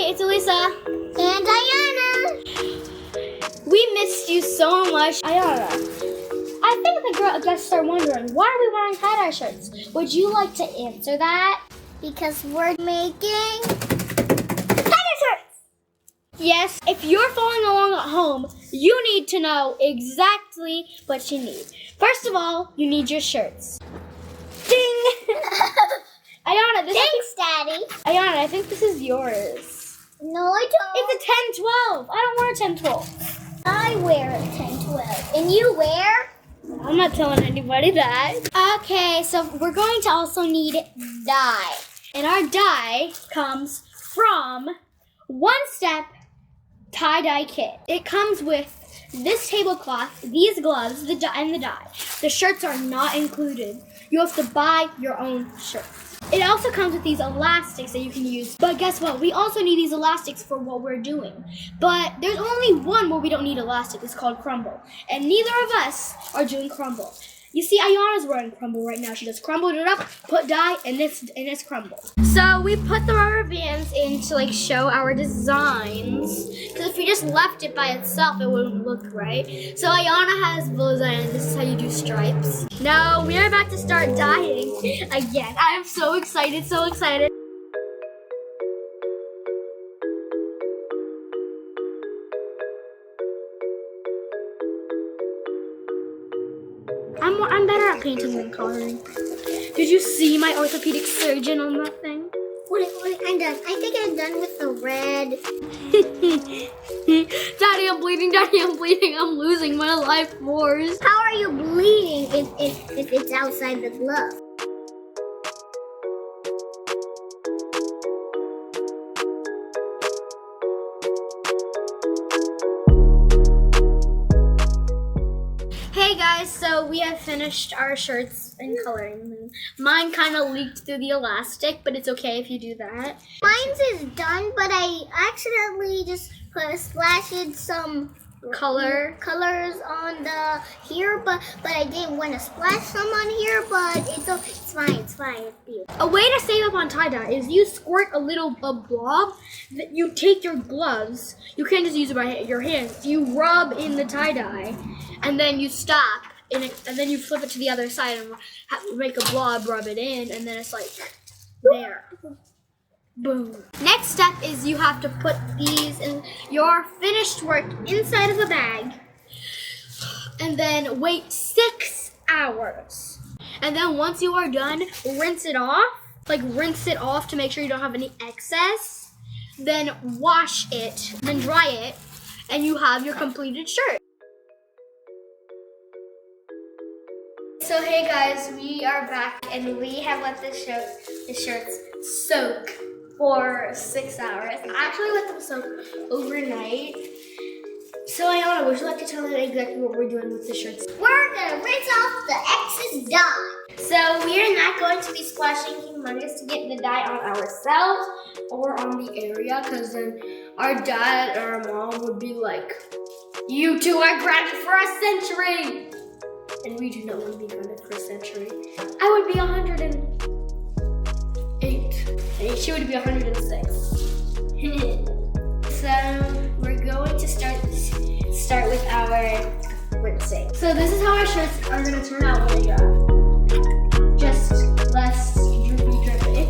Hey, it's Oulisa. And Ayana. We missed you so much. Ayana, I think the guests are wondering, why are we wearing tie-dye shirts? Would you like to answer that? Because we're making tie-dye shirts. Yes, if you're following along at home, you need to know exactly what you need. First of all, you need your shirts. Ding! Ayana, Thanks, Daddy. Ayana, I think this is yours. No, I don't. It's a 10-12. I don't wear a 10-12. I wear a 10-12. And you wear? I'm not telling anybody that. Okay, so we're going to also need dye. And our dye comes from One Step tie-dye kit. It comes with this tablecloth, these gloves, the dye, and the dye. The shirts are not included. You have to buy your own shirts. It also comes with these elastics that you can use. But guess what? We also need these elastics for what we're doing. But there's only one where we don't need elastic. It's called crumble. And neither of us are doing crumble. You see, Ayana's wearing crumble right now. She just crumbled it up, put dye, and it's crumble. So we put the rubber bands in to show our designs. Because if we just left it by itself, it wouldn't look right. So Ayana has bullseye, and this is how you do stripes. Now we are about to start dyeing again. I am so excited, so excited. I'm better at painting than coloring. Did you see my orthopedic surgeon on that thing? What, I'm done. I think I'm done with the red. Daddy, I'm bleeding. Daddy, I'm bleeding. I'm losing my life force. How are you bleeding if it's outside the glove? Hey guys, so we have finished our shirts and coloring them. Mine kind of leaked through the elastic, but it's okay if you do that. Mine's is done, but I accidentally just splashed some colors on the here, but I didn't want to splash some on here, but it's fine, it's beautiful. A way to save up on tie-dye is you squirt a blob, you take your gloves, you can't just use it by your hands, you rub in the tie-dye, and then you stop, and then you flip it to the other side and make a blob, rub it in, and then it's there. Boom. Next step is you have to put these in your finished work inside of a bag and then wait 6 hours. And then once you are done, rinse it off. Rinse it off to make sure you don't have any excess. Then wash it, then dry it, and you have your completed shirt. So hey guys, we are back and we have let the shirts soak for 6 hours. I actually let them soak overnight. So Ayana, would you like to tell them exactly what we're doing with the shirts? We're gonna rinse off the excess dye. So we are not going to be splashing humongous to get the dye on ourselves or on the area, because then our dad or our mom would be like, "You two are grounded for a century." And we do not want to be grounded for a century. I would be 108. And she would be 106. So we're going to start with our rinsing. So this is how our shirts are going to turn out when they dry. Just less drippy.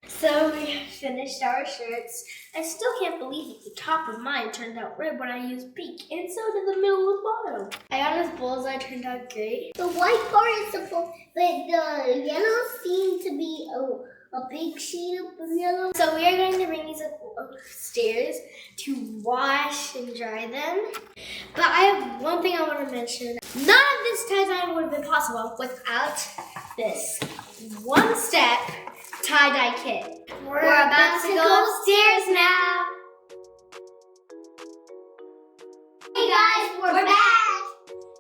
So we finished our shirts. I still can't believe it. The top of mine turned out red when I used pink, and so did the middle and bottom. Ayana's bullseye turned out great. The white part is supposed, but the yellow seemed to be a big sheet of yellow. So we are going to bring these upstairs to wash and dry them. But I have one thing I want to mention. None of this tie-dye would have been possible without this One Step tie-dye kit. We're about to go upstairs now. Hey guys, we're back.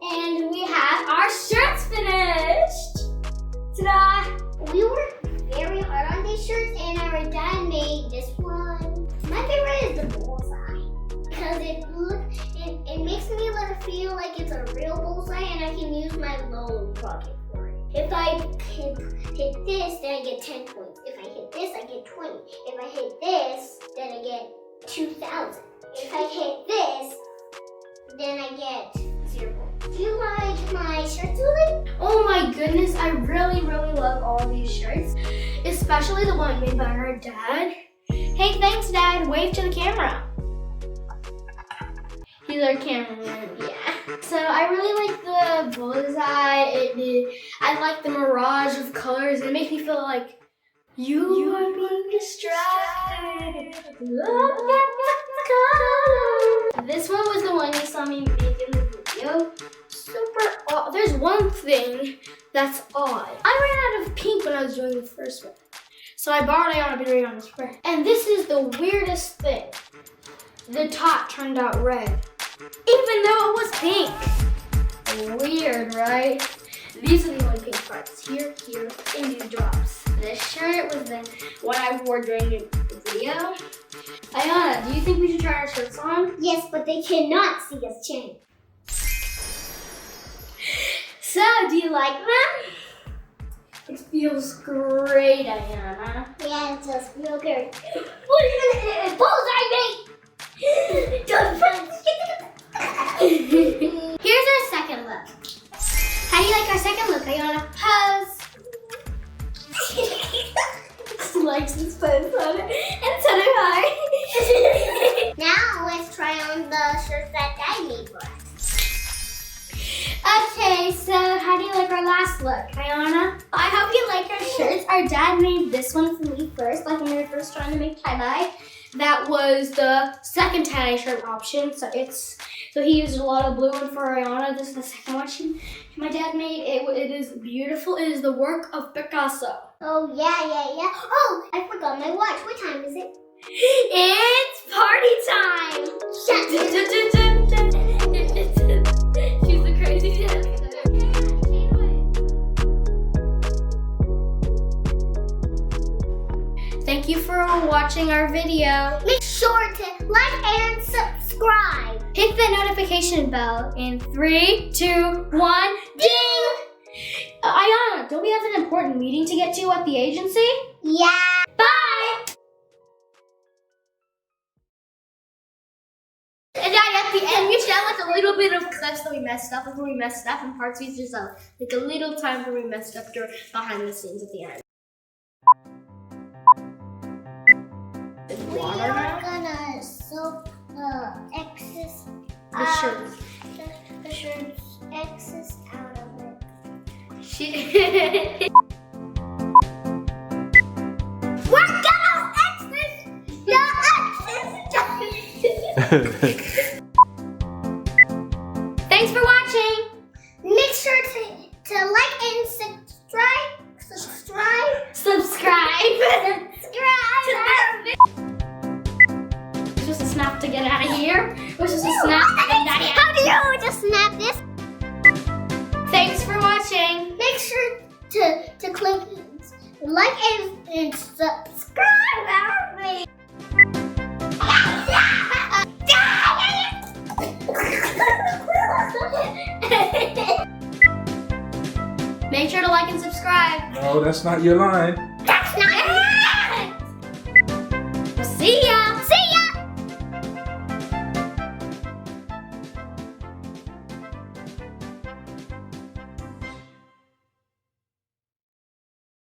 And we have our shirts finished. Ta-da! We worked very hard on these shirts, and our dad made this one. My favorite is the bullseye because it makes me feel like it's a real bullseye, and I can use my low pocket for it. If I hit this, then I get 10 points. If I hit this, I get 20. If I hit this, then I get 2,000. If I hit this, then I get 0 points. Do you like my shirts, Lily? Oh my goodness, I really, really love all these shirts, especially the one made by her dad. Hey, thanks, Dad. Wave to the camera. He's our cameraman. Yeah. So I really like the bullseye. I like the mirage of colors. It makes me feel like you are being distracted. Look at the colors. This one was the one you saw me make in the video. Super odd. There's one thing that's odd. I ran out of pink when I was doing the first one. So I borrowed Ayana to read on this first. And this is the weirdest thing. The top turned out red, even though it was pink. Weird, right? These are the only pink parts. Here, and these drops. This shirt was the one I wore during the video. Ayana, do you think we should try our shirts on? Yes, but they cannot see us change. So, do you like them? It feels great, Ayana. Yeah, it does feel good. What are you gonna bullseye, mate? Don't Here's our second look. How do you like our second look, Ayana? Pose. She likes this pose on it, and so do I. Now let's try on the shirts that Dad made for us. Okay, so how do you like our last look, Ayana? I hope you like our shirts. Our dad made this one for me first, like when we were first trying to make tie-dye. That was the second tie-dye shirt option. So he used a lot of blue one for Ayana. This is the second one my dad made. It is beautiful. It is the work of Picasso. Oh, yeah. Oh, I forgot my watch. What time is it? It's party time! Shut She's the crazy dad. Thank you for watching our video. Make sure to like and subscribe. Hit the notification bell in 3, 2, 1, ding! Ayana, don't we have an important meeting to get to at the agency? Yeah. Bye! And at the end, we should have like a little bit of clips that we messed up before we messed up, and parts we just like a little time where we messed up during behind the scenes at the end. We are gonna soak the excess The shirts. the shirts excess out of it. We're gonna excess the excess. Thanks for watching. Make sure to like and subscribe. We're supposed to snap to get out of here. We're supposed to snap to get out of here. How do you just snap this? Thanks for watching. Make sure to click like and subscribe. Make sure to like and subscribe. No, that's not your line.